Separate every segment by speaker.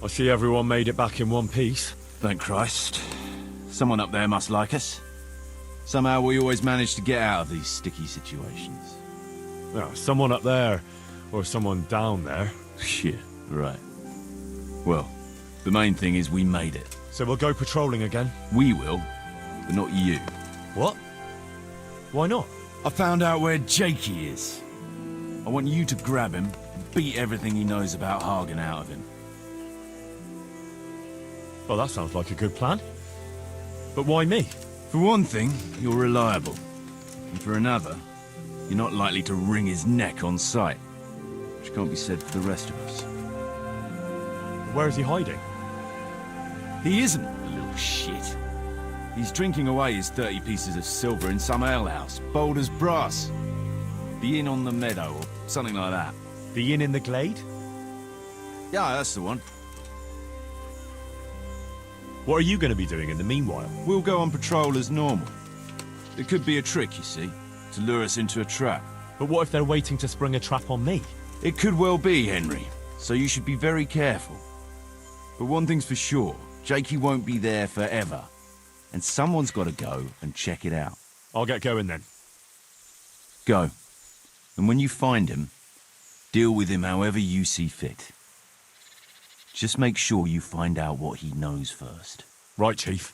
Speaker 1: I see everyone made it back in one piece.
Speaker 2: Thank Christ. Someone up there must like us. Somehow we always manage to get out of these sticky situations.
Speaker 1: Yeah, someone up there, or someone down there.
Speaker 2: Yeah, right. Well, the main thing is we made it.
Speaker 1: So we'll go patrolling again?
Speaker 2: We will, but not you.
Speaker 1: What? Why not?
Speaker 2: I found out where Jakey is. I want you to grab him, beat everything he knows about Hagen out of him.
Speaker 1: Well, that sounds like a good plan. But why me?
Speaker 2: For one thing, you're reliable. And for another, you're not likely to wring his neck on sight. Which can't be said for the rest of us.
Speaker 1: Where is he hiding?
Speaker 2: He isn't, a little shit. He's drinking away his 30 pieces of silver in some alehouse, bold as brass. The inn on the meadow, or something like that.
Speaker 1: The inn in the glade?
Speaker 2: Yeah, that's the one.
Speaker 1: What are you going to be doing in the meanwhile?
Speaker 2: We'll go on patrol as normal. It could be a trick, you see, to lure us into a trap.
Speaker 1: But what if they're waiting to spring a trap on me?
Speaker 2: It could well be, Henry, so you should be very careful. But one thing's for sure, Jakey won't be there forever. And someone's got to go and check it out.
Speaker 1: I'll get going then.
Speaker 2: Go. And when you find him, deal with him however you see fit. Just make sure you find out what he knows first.
Speaker 1: Right, Chief.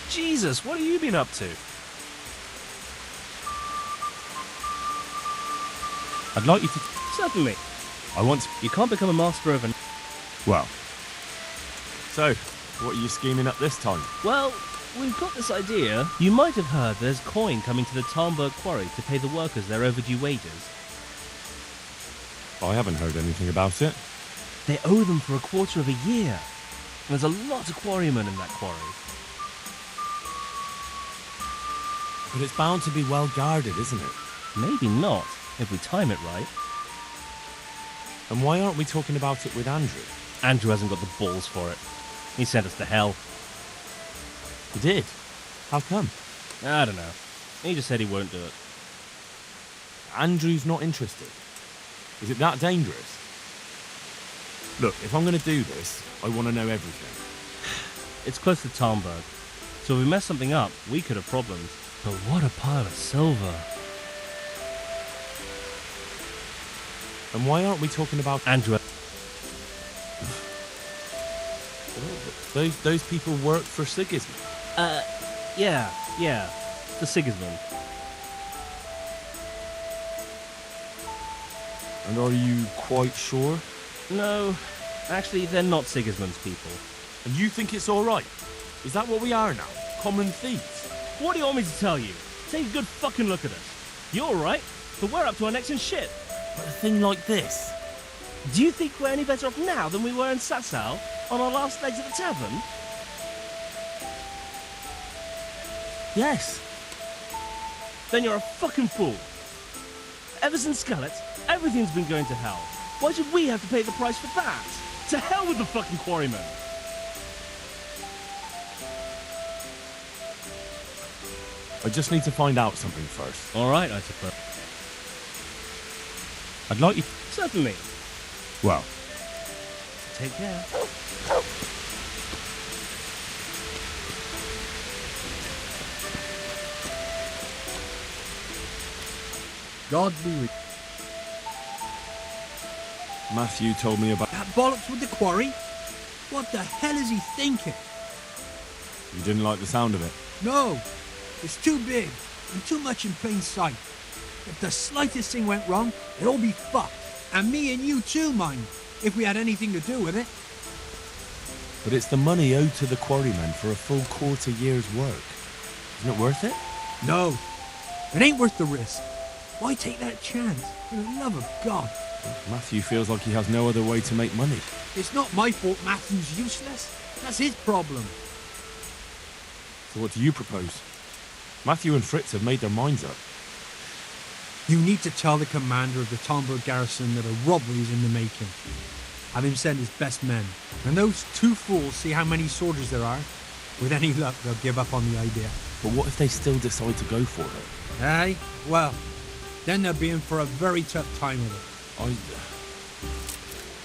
Speaker 3: Jesus, what have you been up to?
Speaker 4: I'd like you to...
Speaker 3: Certainly.
Speaker 4: I want to...
Speaker 3: You can't become a master of an...
Speaker 4: Well,
Speaker 1: So, what are you scheming up this time?
Speaker 3: Well, we've got this idea. You might have heard there's coin coming to the Tarnberg quarry to pay the workers their overdue wages.
Speaker 1: I haven't heard anything about it.
Speaker 3: They owe them for a quarter of a year. There's a lot of quarrymen in that quarry.
Speaker 1: But it's bound to be well guarded, isn't it?
Speaker 3: Maybe not, if we time it right.
Speaker 1: And why aren't we talking about it with Andrew?
Speaker 3: Andrew hasn't got the balls for it. He sent us to hell.
Speaker 1: He did? How come?
Speaker 3: I don't know. He just said he won't do it.
Speaker 1: Andrew's not interested. Is it that dangerous? Look, if I'm going to do this, I want to know everything.
Speaker 3: It's close to Tarnberg, so if we mess something up, we could have problems. But what a pile of silver.
Speaker 1: And why aren't we talking about...
Speaker 3: Andrew...
Speaker 1: Those people work for Sigismund?
Speaker 3: Yeah. The Sigismund.
Speaker 1: And are you quite sure?
Speaker 3: No, actually, they're not Sigismund's people.
Speaker 1: And you think it's alright? Is that what we are now? Common thieves?
Speaker 3: What do you want me to tell you? Take a good fucking look at us. You're alright, but we're up to our necks in shit.
Speaker 1: But a thing like this?
Speaker 3: Do you think we're any better off now than we were in Sasau on our last legs at the tavern?
Speaker 1: Yes.
Speaker 3: Then you're a fucking fool. Ever since Scarlet, everything's been going to hell. Why should we have to pay the price for that? To hell with the fucking quarrymen!
Speaker 1: I just need to find out something first.
Speaker 3: Alright, I suppose.
Speaker 4: I'd like you.
Speaker 3: Certainly.
Speaker 4: Well,
Speaker 3: Take care.
Speaker 5: God be with
Speaker 1: Matthew told me about...
Speaker 5: that bollocks with the quarry. What the hell is he thinking?
Speaker 1: You didn't like the sound of it?
Speaker 5: No, it's too big and too much in plain sight. If the slightest thing went wrong, it'd all be fucked. And me and you too, mind, if we had anything to do with it.
Speaker 1: But it's the money owed to the quarrymen for a full quarter year's work. Isn't it worth it?
Speaker 5: No, it ain't worth the risk. Why take that chance? For the love of God.
Speaker 1: Matthew feels like he has no other way to make money.
Speaker 5: It's not my fault Matthew's useless. That's his problem.
Speaker 1: So what do you propose? Matthew and Fritz have made their minds up.
Speaker 5: You need to tell the commander of the Talmberg garrison that a robbery is in the making. Have him send his best men. When those two fools see how many soldiers there are, with any luck they'll give up on the idea.
Speaker 1: But what if they still decide to go for it?
Speaker 5: Eh? Well, then they'll be in for a very tough time with it.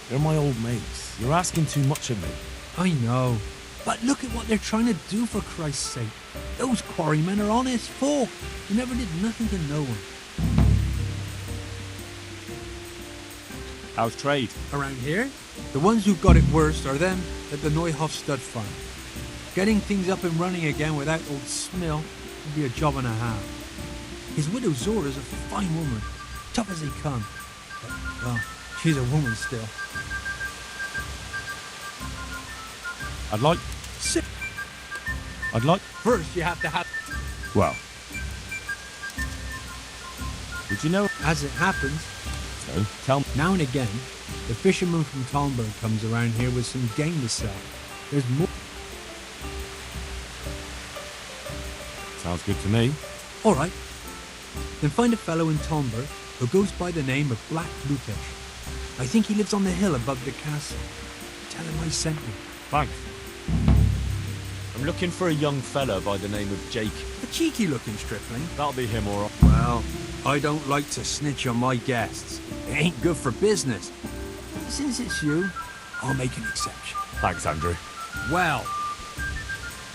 Speaker 1: They're my old mates. You're asking too much of me.
Speaker 5: I know. But look at what they're trying to do, for Christ's sake. Those quarrymen are honest folk who never did nothing to no one.
Speaker 1: How's trade?
Speaker 5: Around here, the ones who've got it worst are them at the Neuhof stud farm. Getting things up and running again without old Smill would be a job and a half. His widow Zora's a fine woman, tough as they come. But, well, she's a woman still.
Speaker 4: I'd like.
Speaker 5: Sit.
Speaker 4: I'd like.
Speaker 5: First, you have to have...
Speaker 4: Well, did you know?
Speaker 5: As it happens,
Speaker 4: So tell me.
Speaker 5: now and again, the fisherman from Talmberg comes around here with some game to sell. There's more...
Speaker 1: Sounds good to me.
Speaker 5: All right. Then find a fellow in Talmberg who goes by the name of Black Lutesh. I think he lives on the hill above the castle. Tell him I sent you.
Speaker 1: Thanks. I'm looking for a young fella by the name of Jake.
Speaker 5: A cheeky-looking stripling.
Speaker 1: That'll be him, all right.
Speaker 5: Well, I don't like to snitch on my guests. It ain't good for business. But since it's you, I'll make an exception.
Speaker 1: Thanks, Andrew.
Speaker 5: Well,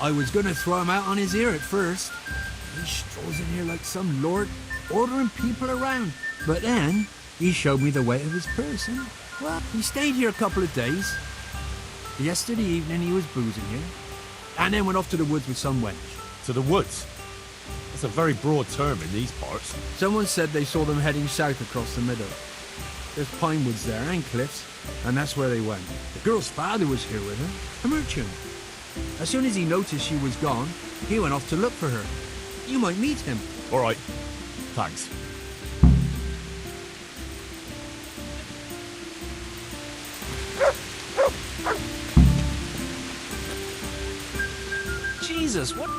Speaker 5: I was gonna throw him out on his ear at first. He strolls in here like some lord, ordering people around. But then, he showed me the weight of his person. Well, he stayed here a couple of days. Yesterday evening he was boozing here, and then went off to the woods with some wench.
Speaker 1: To the woods. That's a very broad term in these parts.
Speaker 5: Someone said they saw them heading south across the meadow. There's pine woods there and cliffs, and that's where they went. The girl's father was here with her, a merchant. As soon as he noticed she was gone, he went off to look for her. You might meet him.
Speaker 1: All right. Thanks.
Speaker 3: Jesus, what?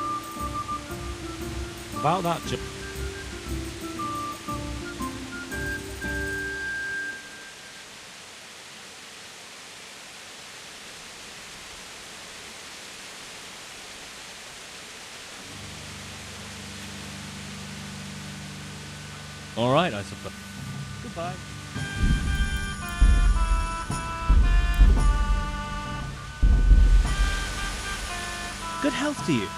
Speaker 1: About that,
Speaker 3: All right, I suppose. Goodbye. Good health to you.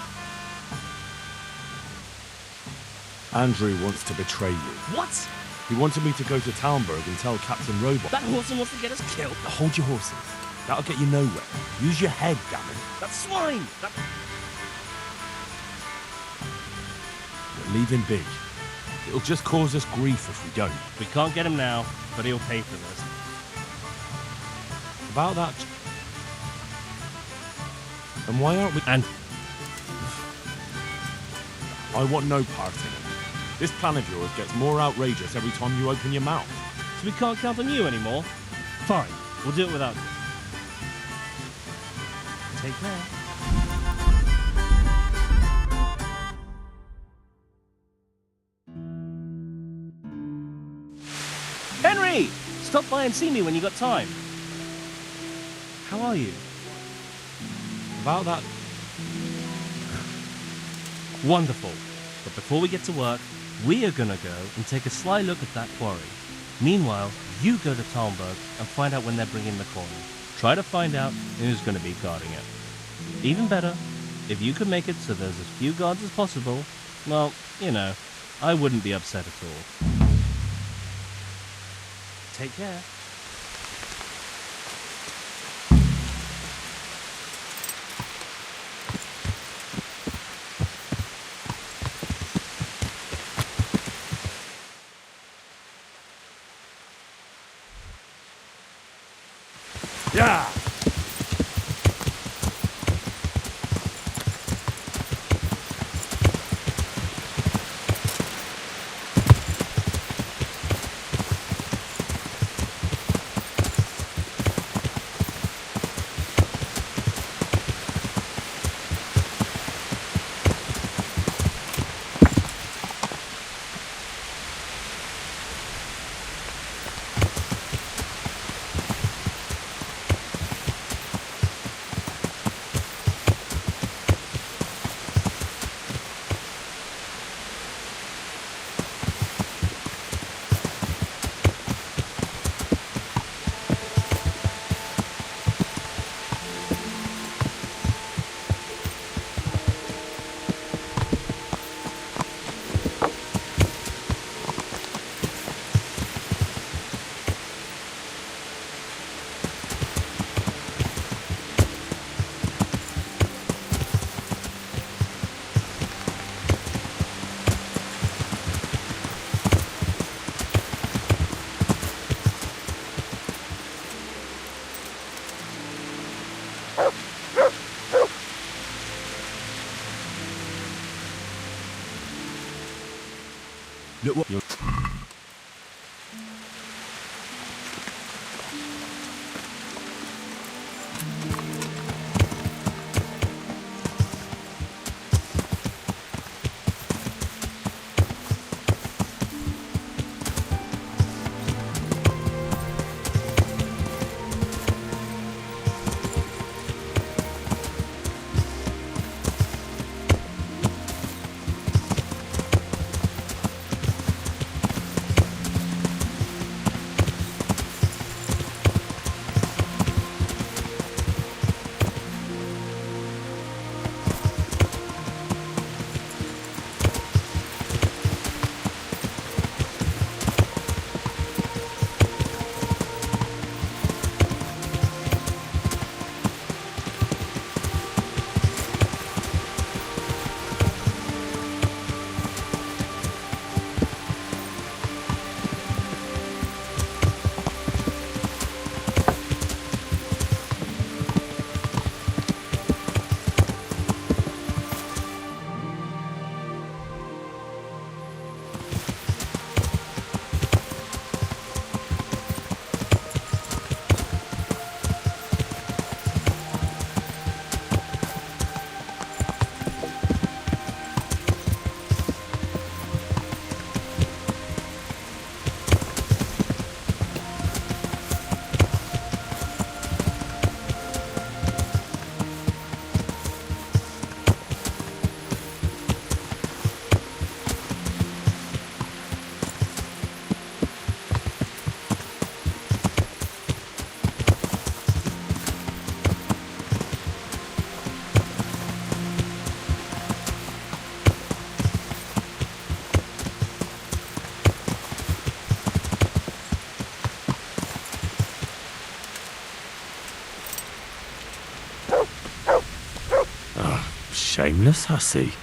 Speaker 1: Andrew wants to betray you.
Speaker 3: What?
Speaker 1: He wanted me to go to Talmberg and tell Captain Robot.
Speaker 3: That horse wants to get us killed.
Speaker 1: Hold your horses. That'll get you nowhere. Use your head, damn it.
Speaker 3: That swine! That...
Speaker 1: But leave him big. It'll just cause us grief if we don't.
Speaker 3: We can't get him now, but he'll pay for this.
Speaker 1: About that... And why aren't we...
Speaker 3: And
Speaker 1: I want no part in it. This plan of yours gets more outrageous every time you open your mouth.
Speaker 3: So we can't count on you anymore? Fine, we'll do it without you. Take care. Henry! Stop by and see me when you got time. How are you?
Speaker 1: About that,
Speaker 3: Wonderful. But before we get to work, we are gonna go and take a sly look at that quarry. Meanwhile, you go to Talmberg and find out when they're bringing the coin. Try to find out who's gonna be guarding it. Even better, if you could make it so there's as few guards as possible, well, you know, I wouldn't be upset at all. Take care.
Speaker 1: yeah.
Speaker 4: Look what you're...
Speaker 1: Shameless hussy.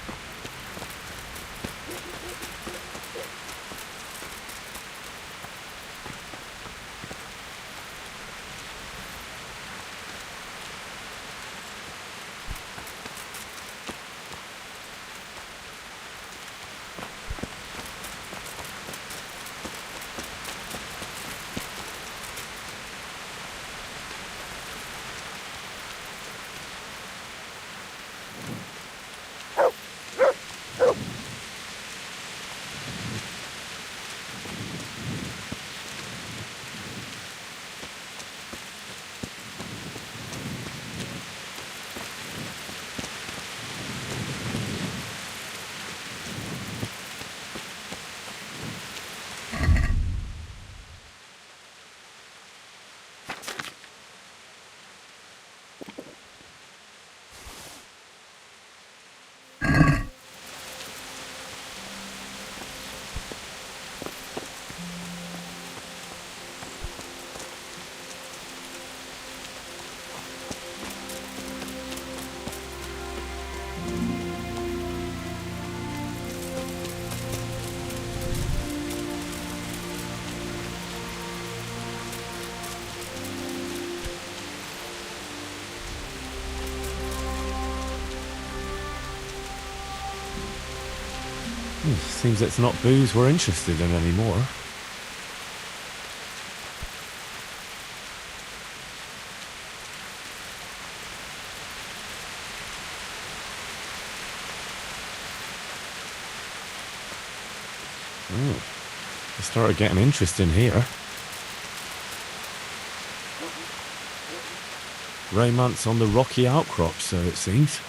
Speaker 1: Seems it's not booze we're interested in anymore. It started getting interesting here. Raymond's on the rocky outcrop, so it seems.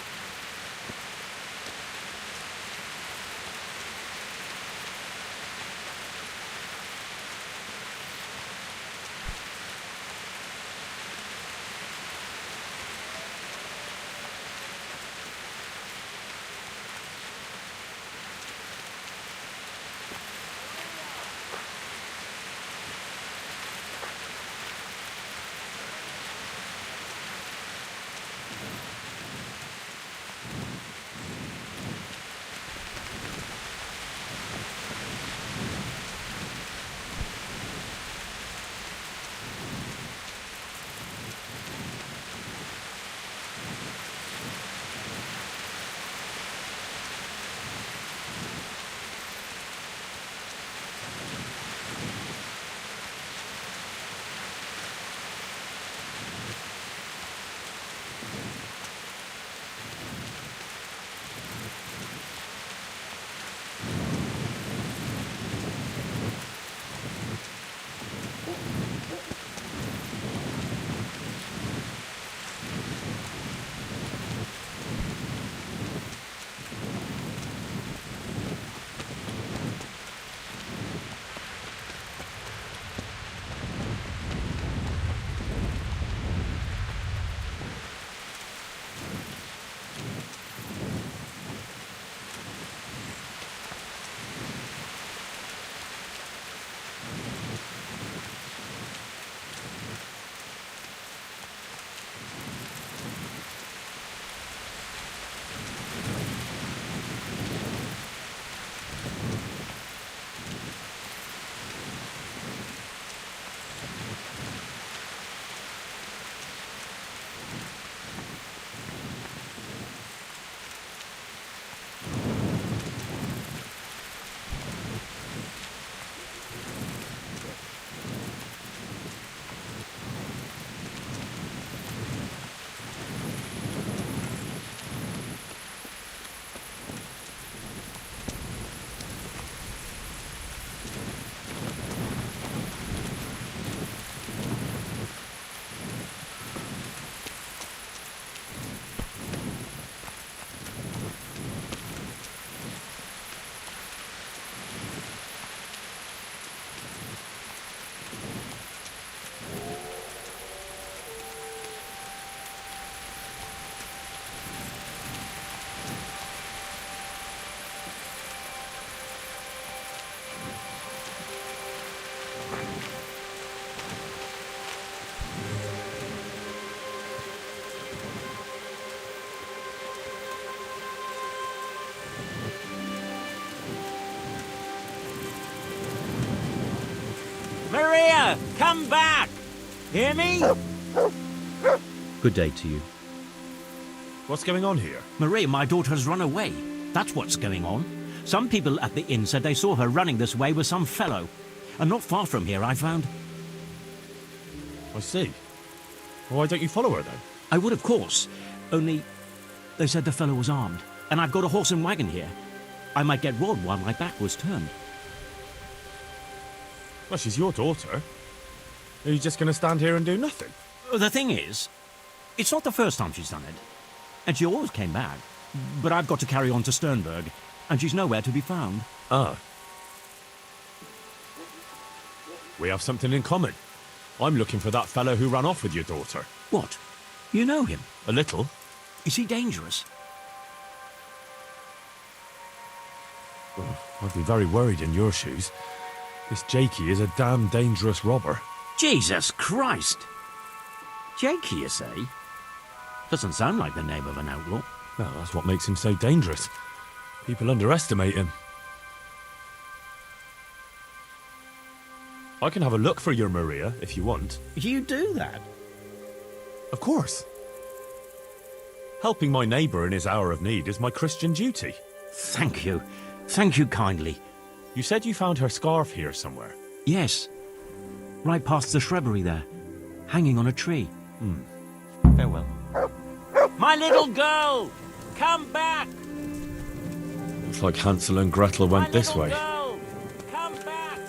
Speaker 6: Maria, come back! Hear me?
Speaker 4: Good day to you.
Speaker 1: What's going on here?
Speaker 6: Maria, my daughter has run away. That's what's going on. Some people at the inn said they saw her running this way with some fellow. And not far from here, I found...
Speaker 1: I see. Why don't you follow her then?
Speaker 6: I would, of course. Only, they said the fellow was armed. And I've got a horse and wagon here. I might get robbed while my back was turned.
Speaker 1: Well, she's your daughter. Are you just going to stand here and do nothing?
Speaker 6: The thing is, it's not the first time she's done it. And she always came back. But I've got to carry on to Sternberg, and she's nowhere to be found.
Speaker 1: Ah. We have something in common. I'm looking for that fellow who ran off with your daughter.
Speaker 6: What? You know him?
Speaker 1: A little.
Speaker 6: Is he dangerous?
Speaker 1: I'd be very worried in your shoes. This Jakey is a damn dangerous robber.
Speaker 6: Jesus Christ! Jakey, you say? Doesn't sound like the name of an outlaw.
Speaker 1: Well, that's what makes him so dangerous. People underestimate him. I can have a look for your Maria, if you want.
Speaker 6: You do that?
Speaker 1: Of course. Helping my neighbour in his hour of need is my Christian duty.
Speaker 6: Thank you. Thank you kindly.
Speaker 1: You said you found her scarf here somewhere.
Speaker 6: Yes. Right past the shrubbery there. Hanging on a tree.
Speaker 1: Farewell.
Speaker 6: My little girl! Come back!
Speaker 1: Looks like Hansel and Gretel went this way.
Speaker 6: Girl! Come back!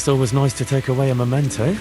Speaker 1: It's always nice to take away a memento.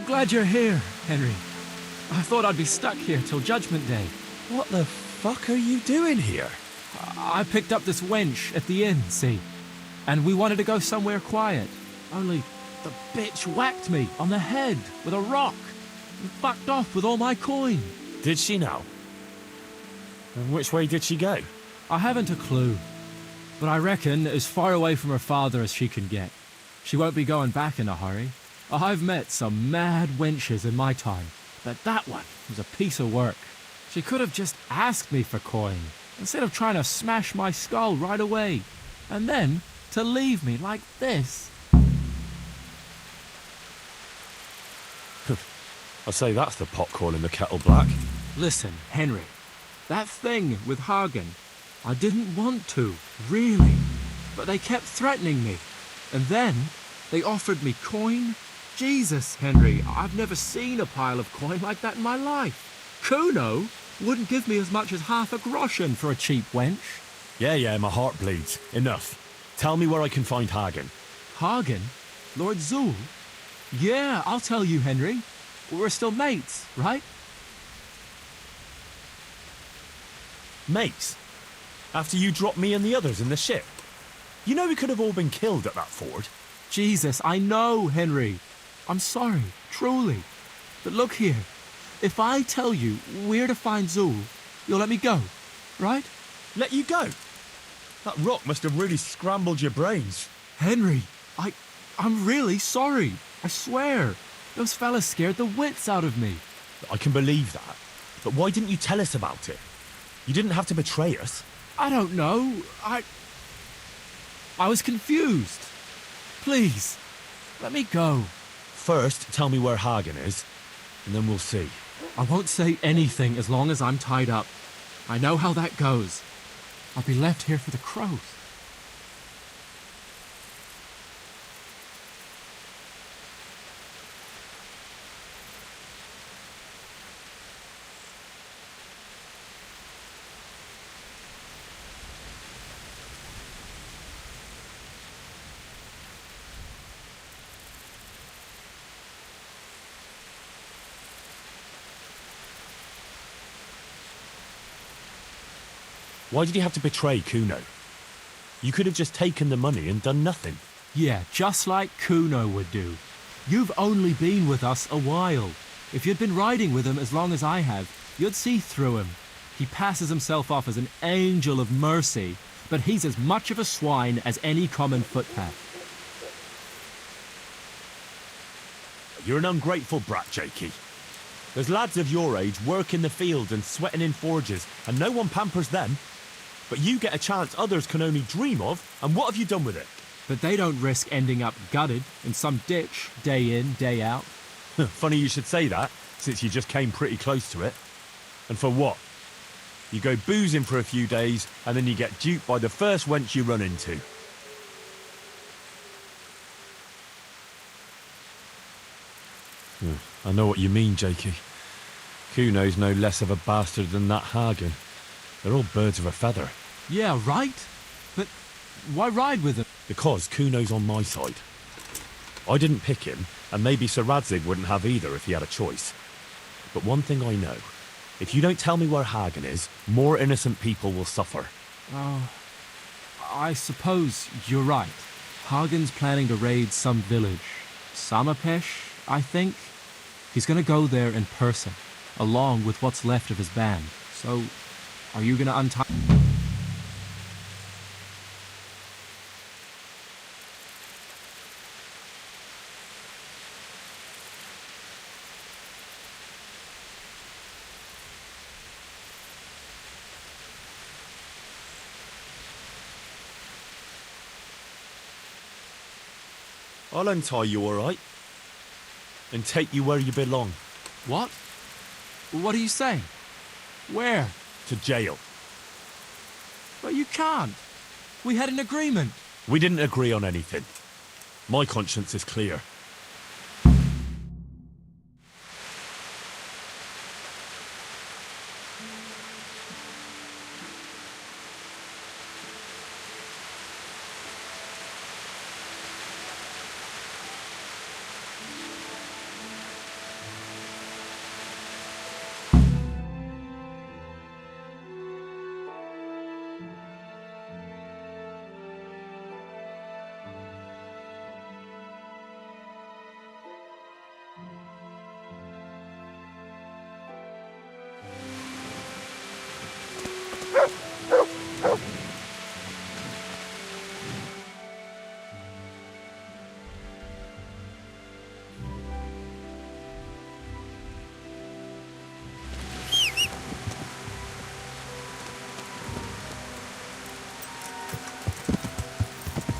Speaker 7: I'm glad you're here, Henry. I thought I'd be stuck here till Judgment Day.
Speaker 1: What the fuck are you doing here?
Speaker 7: I picked up this wench at the inn, see? And we wanted to go somewhere quiet. Only the bitch whacked me on the head with a rock and fucked off with all my coin.
Speaker 1: Did she now? And which way did she go?
Speaker 7: I haven't a clue, but I reckon as far away from her father as she can get. She won't be going back in a hurry. I've met some mad wenches in my time, but that one was a piece of work. She could have just asked me for coin, instead of trying to smash my skull right away, and then to leave me like this.
Speaker 1: I say that's the pot calling the kettle black.
Speaker 7: Listen, Henry, that thing with Hagen, I didn't want to, really, but they kept threatening me. And then they offered me coin. Jesus, Henry, I've never seen a pile of coin like that in my life. Kuno wouldn't give me as much as half a groschen for a cheap wench.
Speaker 1: Yeah, my heart bleeds. Enough. Tell me where I can find Hagen.
Speaker 7: Hagen? Lord Zool? Yeah, I'll tell you, Henry. We're still mates, right?
Speaker 1: Mates? After you dropped me and the others in the ship? You know we could have all been killed at that ford.
Speaker 7: Jesus, I know, Henry. I'm sorry, truly. But look here. If I tell you where to find Zool, you'll let me go, right?
Speaker 1: Let you go? That rock must have really scrambled your brains.
Speaker 7: Henry, I'm really sorry. I swear. Those fellas scared the wits out of me.
Speaker 1: I can believe that. But why didn't you tell us about it? You didn't have to betray us.
Speaker 7: I don't know. I was confused. Please, let me go.
Speaker 1: First, tell me where Hagen is, and then we'll see.
Speaker 7: I won't say anything as long as I'm tied up. I know how that goes. I'll be left here for the crows.
Speaker 1: Why did you have to betray Kuno? You could have just taken the money and done nothing.
Speaker 7: Yeah, just like Kuno would do. You've only been with us a while. If you'd been riding with him as long as I have, you'd see through him. He passes himself off as an angel of mercy, but he's as much of a swine as any common footpath.
Speaker 1: You're an ungrateful brat, Jakey. There's lads of your age work in the fields and sweating in forges, and no one pampers them. But you get a chance others can only dream of, and what have you done with it?
Speaker 7: But they don't risk ending up gutted in some ditch, day in, day out.
Speaker 1: Funny you should say that, since you just came pretty close to it. And for what? You go boozing for a few days, and then you get duped by the first wench you run into. I know what you mean, Jakey. Kuno's no less of a bastard than that Hagen. They're all birds of a feather.
Speaker 7: Yeah, right? But why ride with him?
Speaker 1: Because Kuno's on my side. I didn't pick him, and maybe Sir Radzig wouldn't have either if he had a choice. But one thing I know, if you don't tell me where Hagen is, more innocent people will suffer.
Speaker 7: Oh, I suppose you're right. Hagen's planning to raid some village. Samapesh, I think. He's gonna go there in person, along with what's left of his band. So, are you gonna untie...
Speaker 1: I'll untie you, all right? And take you where you belong.
Speaker 7: What? What are you saying? Where?
Speaker 1: To jail.
Speaker 7: But you can't. We had an agreement.
Speaker 1: We didn't agree on anything. My conscience is clear.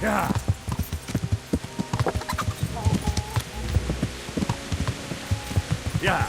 Speaker 1: Yeah. Yeah.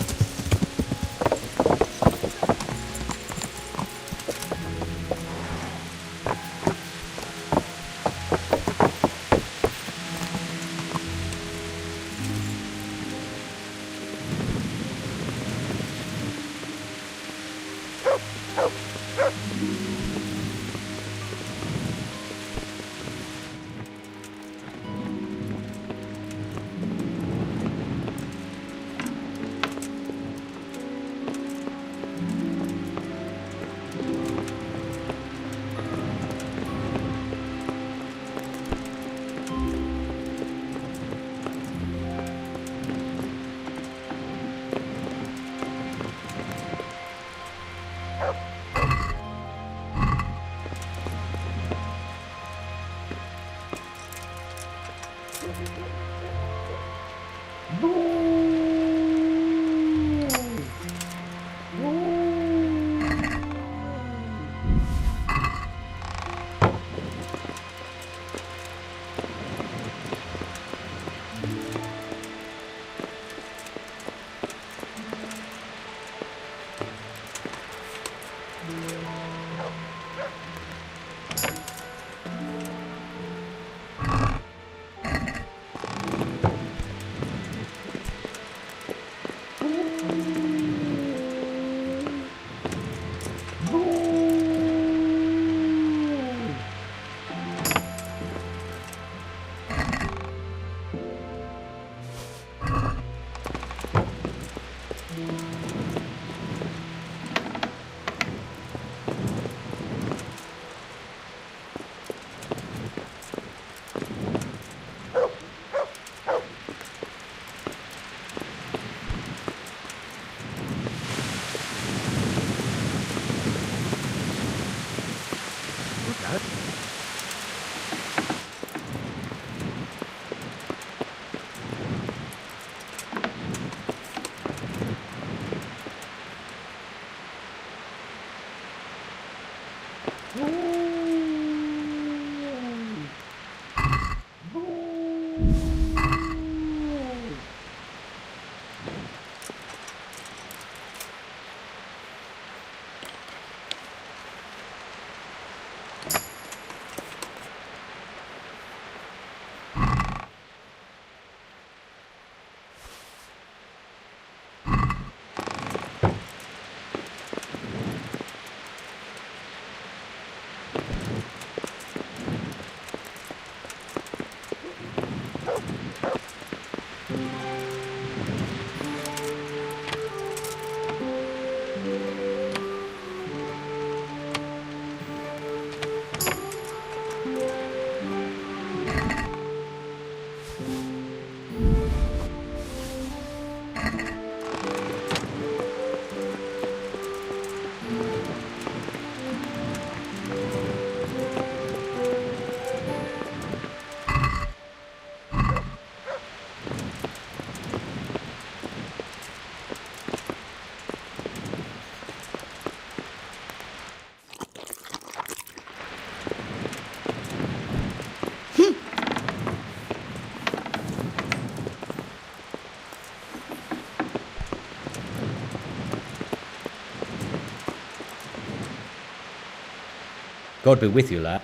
Speaker 4: God be with you, lad.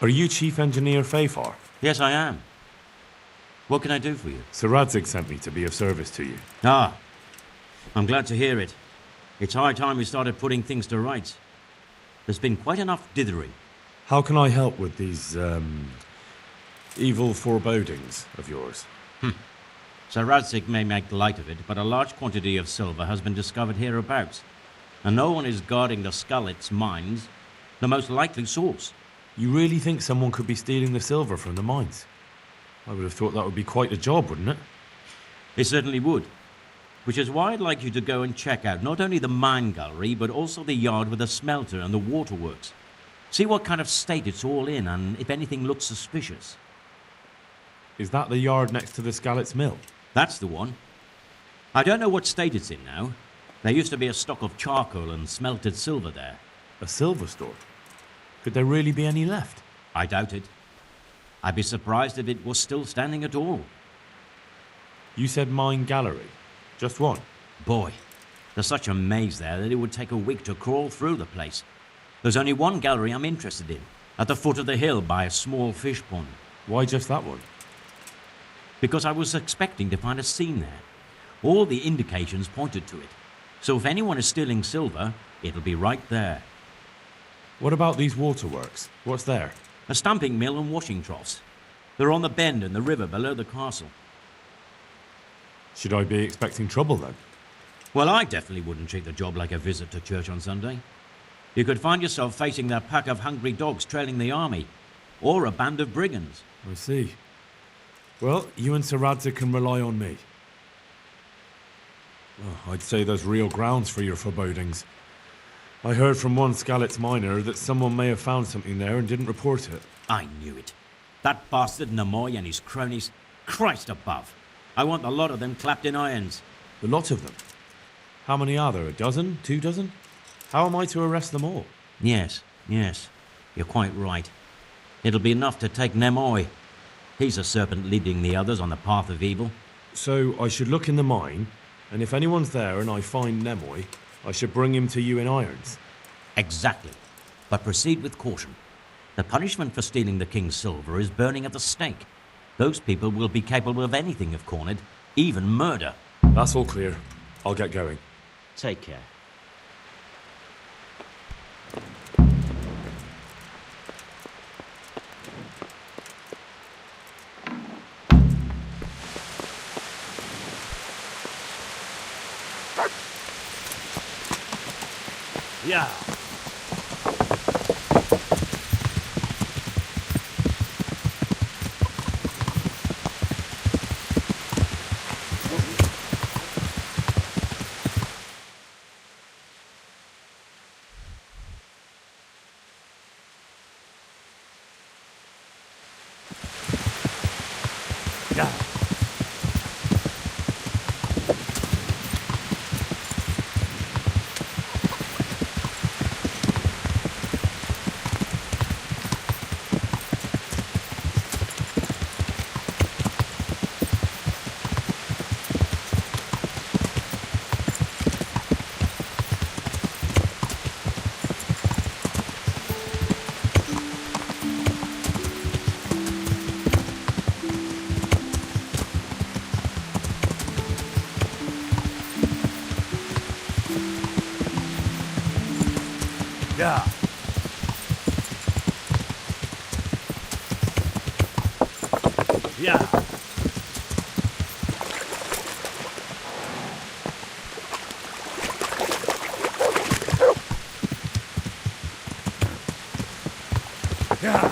Speaker 1: Are you Chief Engineer Fafar?
Speaker 6: Yes, I am. What can I do for you?
Speaker 1: Sir Radzig sent me to be of service to you.
Speaker 6: Ah, I'm glad to hear it. It's high time we started putting things to rights. There's been quite enough dithery.
Speaker 1: How can I help with these, evil forebodings of yours?
Speaker 6: Sir Radzig may make light of it, but a large quantity of silver has been discovered hereabouts, and no one is guarding the Skullets mines, the most likely source.
Speaker 1: You really think someone could be stealing the silver from the mines? I would have thought that would be quite a job, wouldn't it?
Speaker 6: It certainly would. Which is why I'd like you to go and check out not only the mine gallery, but also the yard with the smelter and the waterworks. See what kind of state it's all in, and if anything looks suspicious.
Speaker 1: Is that the yard next to the Skalitz mill?
Speaker 6: That's the one. I don't know what state it's in now. There used to be a stock of charcoal and smelted silver there.
Speaker 1: A silver store? Could there really be any left?
Speaker 6: I doubt it. I'd be surprised if it was still standing at all.
Speaker 1: You said mine gallery. Just one.
Speaker 6: Boy, there's such a maze there that it would take a week to crawl through the place. There's only one gallery I'm interested in, at the foot of the hill by a small fish pond.
Speaker 1: Why just that one?
Speaker 6: Because I was expecting to find a scene there. All the indications pointed to it. So if anyone is stealing silver, it'll be right there.
Speaker 1: What about these waterworks? What's there?
Speaker 6: A stamping mill and washing troughs. They're on the bend in the river below the castle.
Speaker 1: Should I be expecting trouble then?
Speaker 6: Well, I definitely wouldn't treat the job like a visit to church on Sunday. You could find yourself facing that pack of hungry dogs trailing the army, or a band of brigands.
Speaker 1: I see. Well, you and Sir Radzig can rely on me. Well, I'd say there's real grounds for your forebodings. I heard from one Skalitz miner that someone may have found something there and didn't report it.
Speaker 6: I knew it. That bastard Namoy and his cronies. Christ above. I want a lot of them clapped in irons.
Speaker 1: A lot of them. How many are there? A dozen? 2 dozen? How am I to arrest them all?
Speaker 6: Yes. You're quite right. It'll be enough to take Nemoy. He's a serpent leading the others on the path of evil.
Speaker 1: So I should look in the mine, and if anyone's there and I find Nemoy, I should bring him to you in irons.
Speaker 6: Exactly. But proceed with caution. The punishment for stealing the king's silver is burning at the stake. Those people will be capable of anything if cornered, even murder.
Speaker 1: That's all clear. I'll get going.
Speaker 6: Take care.
Speaker 1: Yeah. Yeah. Yeah. Yeah.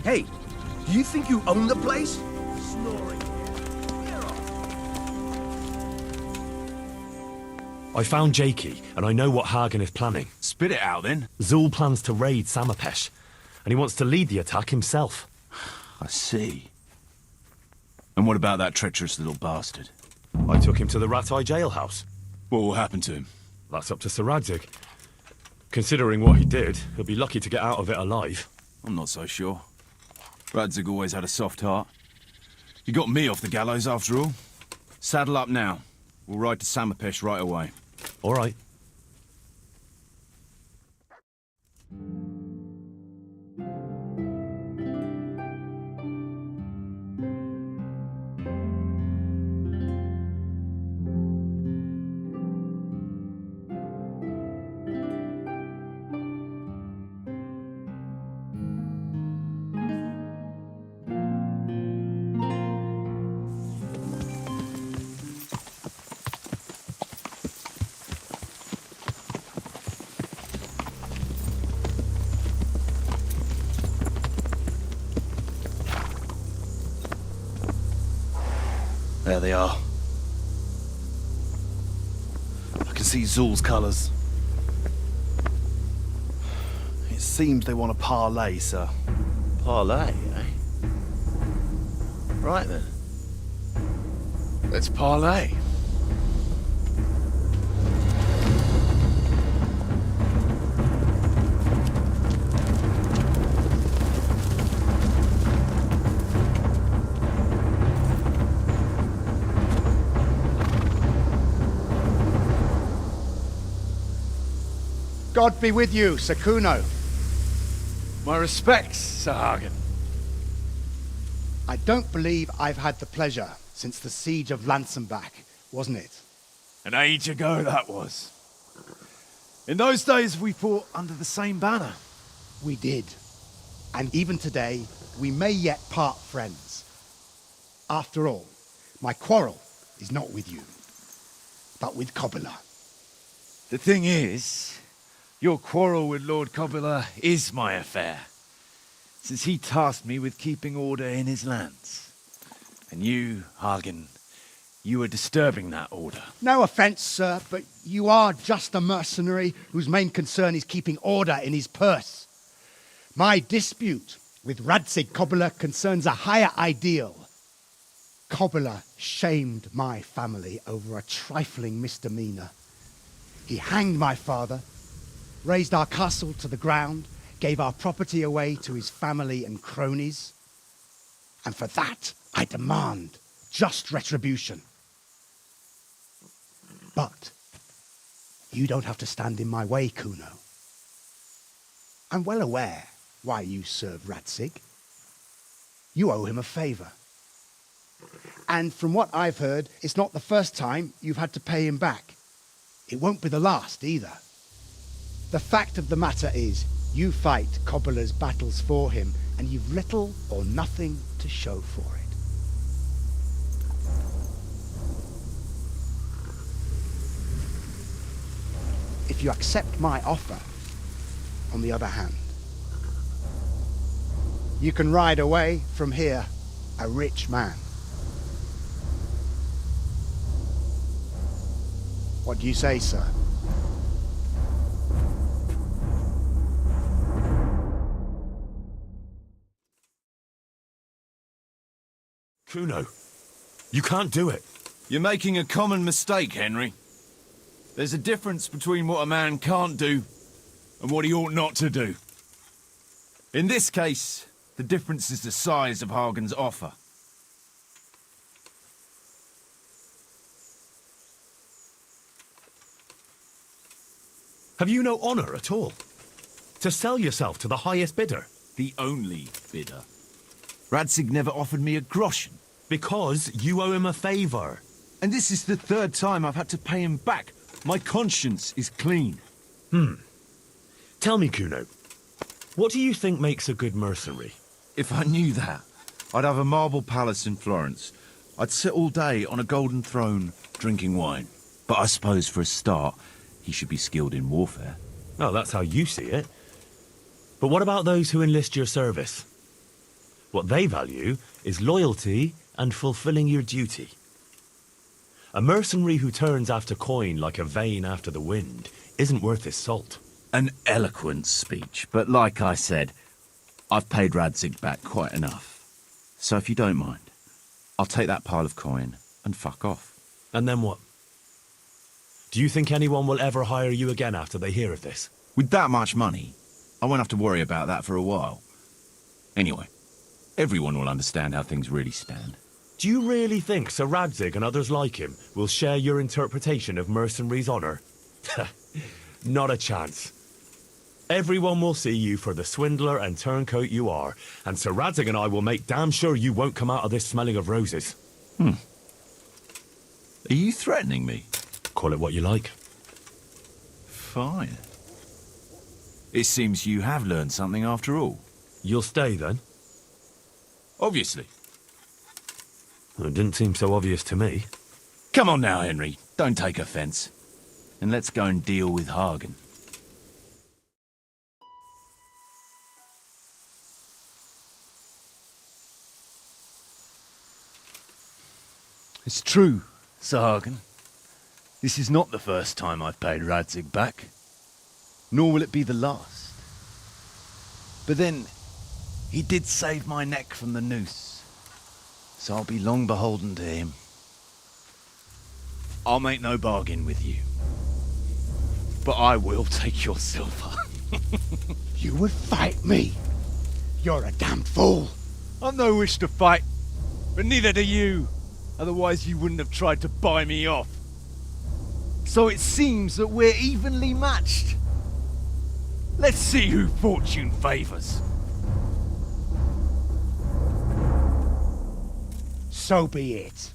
Speaker 8: Hey, do you think you own the place? Snoring here. Get off.
Speaker 1: I found Jakey, and I know what Hagen is planning.
Speaker 2: Spit it out, then.
Speaker 1: Zul plans to raid Samapesh, and he wants to lead the attack himself.
Speaker 2: I see. And what about that treacherous little bastard?
Speaker 1: I took him to the Ratai jailhouse.
Speaker 2: What will happen to him?
Speaker 1: That's up to Sir Radzig. Considering what he did, he'll be lucky to get out of it alive.
Speaker 2: I'm not so sure. Radzig always had a soft heart. You got me off the gallows, after all. Saddle up now. We'll ride to Samapesh right away.
Speaker 1: All right.
Speaker 8: There they are. I can see Zul's colours. It seems they want a parley, sir. Parley, eh? Right then. Let's parley.
Speaker 9: God be with you, Sir Kuno.
Speaker 8: My respects, Sir Hagen.
Speaker 9: I don't believe I've had the pleasure since the siege of Lansenbach, wasn't it?
Speaker 8: An age ago that was. In those days we fought under the same banner.
Speaker 9: We did. And even today, we may yet part friends. After all, my quarrel is not with you, but with Kobila.
Speaker 8: The thing is, your quarrel with Lord Kobila is my affair, since he tasked me with keeping order in his lands. And you, Hagen, you are disturbing that order.
Speaker 9: No offence, sir, but you are just a mercenary whose main concern is keeping order in his purse. My dispute with Radzig Kobila concerns a higher ideal. Kobila shamed my family over a trifling misdemeanor. He hanged my father, razed our castle to the ground, gave our property away to his family and cronies. And for that, I demand just retribution. But you don't have to stand in my way, Kuno. I'm well aware why you serve Radzig. You owe him a favor. And from what I've heard, it's not the first time you've had to pay him back. It won't be the last either. The fact of the matter is, you fight Kobila's battles for him, and you've little or nothing to show for it. If you accept my offer, on the other hand, you can ride away from here a rich man. What do you say, sir?
Speaker 1: Kuno, you can't do it.
Speaker 2: You're making a common mistake, Henry. There's a difference between what a man can't do and what he ought not to do. In this case, the difference is the size of Hagen's offer.
Speaker 1: Have you no honor at all? To sell yourself to the highest bidder?
Speaker 2: The only bidder. Radzig never offered me a groschen.
Speaker 1: Because you owe him a favor.
Speaker 2: And this is the third time I've had to pay him back. My conscience is clean.
Speaker 1: Tell me, Kuno, what do you think makes a good mercenary?
Speaker 2: If I knew that, I'd have a marble palace in Florence. I'd sit all day on a golden throne, drinking wine. But I suppose for a start, he should be skilled in warfare.
Speaker 1: Oh, that's how you see it. But what about those who enlist your service? What they value is loyalty and fulfilling your duty. A mercenary who turns after coin like a vane after the wind isn't worth his salt.
Speaker 2: An eloquent speech, but like I said, I've paid Radzig back quite enough. So if you don't mind, I'll take that pile of coin and fuck off.
Speaker 1: And then what? Do you think anyone will ever hire you again after they hear of this?
Speaker 2: With that much money, I won't have to worry about that for a while. Anyway, everyone will understand how things really stand.
Speaker 1: Do you really think Sir Radzig and others like him will share your interpretation of mercenaries' honour? Not a chance. Everyone will see you for the swindler and turncoat you are, and Sir Radzig and I will make damn sure you won't come out of this smelling of roses.
Speaker 2: Are you threatening me?
Speaker 1: Call it what you like.
Speaker 2: Fine. It seems you have learned something after all.
Speaker 1: You'll stay then?
Speaker 2: Obviously.
Speaker 1: Well, it didn't seem so obvious to me.
Speaker 2: Come on now, Henry. Don't take offence. And let's go and deal with Hagen. It's true, Sir Hagen. This is not the first time I've paid Radzig back. Nor will it be the last. But then, he did save my neck from the noose. So I'll be long beholden to him. I'll make no bargain with you. But I will take your silver.
Speaker 9: You would fight me? You're a damn fool.
Speaker 2: I've no wish to fight, but neither do you. Otherwise you wouldn't have tried to buy me off. So it seems that we're evenly matched. Let's see who fortune favours.
Speaker 9: So be it.